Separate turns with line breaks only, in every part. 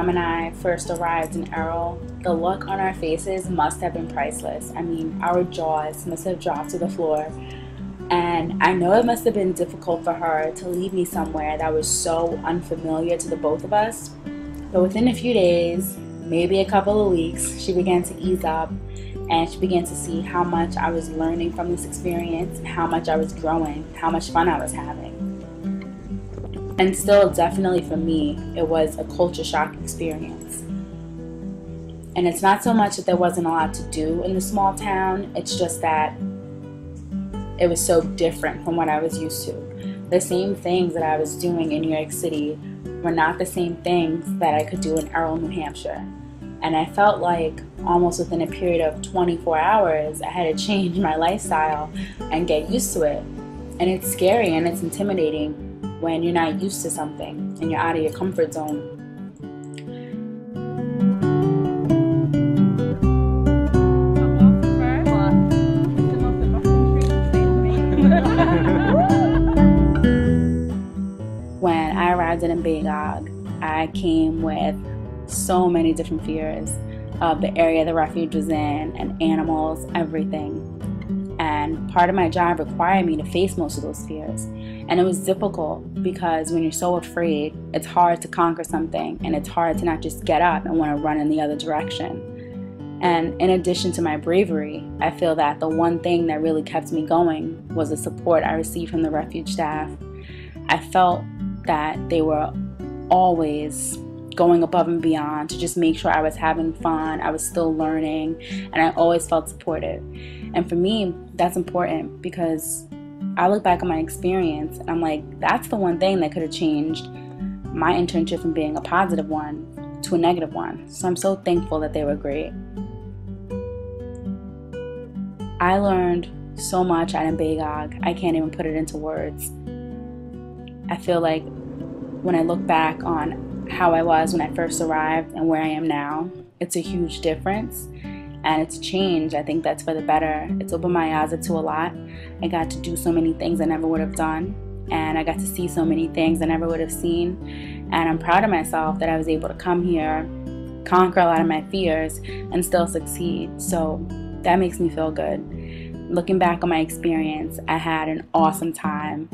mom and I first arrived in Errol, the look on our faces must have been priceless. I mean, our jaws must have dropped to the floor. And I know it must have been difficult for her to leave me somewhere that was so unfamiliar to the both of us. But within a few days, maybe a couple of weeks, she began to ease up and she began to see how much I was learning from this experience, how much I was growing, how much fun I was having. And still, definitely for me, it was a culture shock experience. And it's not so much that there wasn't a lot to do in the small town, it's just that it was so different from what I was used to. The same things that I was doing in New York City were not the same things that I could do in Errol, New Hampshire. And I felt like almost within a period of 24 hours, I had to change my lifestyle and get used to it. And it's scary and it's intimidating when you're not used to something and you're out of your comfort zone. When I arrived in Umbagog, I came with so many different fears of the area the refuge was in and animals, everything. And part of my job required me to face most of those fears. And it was difficult because when you're so afraid, it's hard to conquer something and it's hard to not just get up and want to run in the other direction. And in addition to my bravery, I feel that the one thing that really kept me going was the support I received from the refuge staff. I felt that they were always going above and beyond to just make sure I was having fun, I was still learning, and I always felt supported. And for me, that's important because I look back on my experience and I'm like, that's the one thing that could have changed my internship from being a positive one to a negative one. So I'm so thankful that they were great. I learned so much at Umbagog, I can't even put it into words. I feel like when I look back on how I was when I first arrived and where I am now, it's a huge difference. And it's a change. I think that's for the better. It's opened my eyes up to a lot. I got to do so many things I never would have done. And I got to see so many things I never would have seen. And I'm proud of myself that I was able to come here, conquer a lot of my fears, and still succeed. So that makes me feel good. Looking back on my experience, I had an awesome time.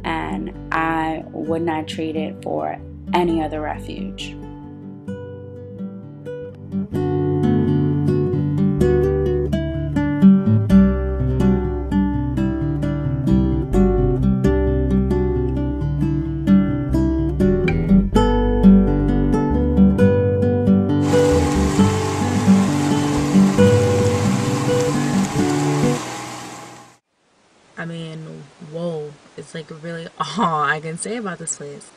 And I would not trade it for any other refuge.
I mean, whoa, it's like really all I can say about this place.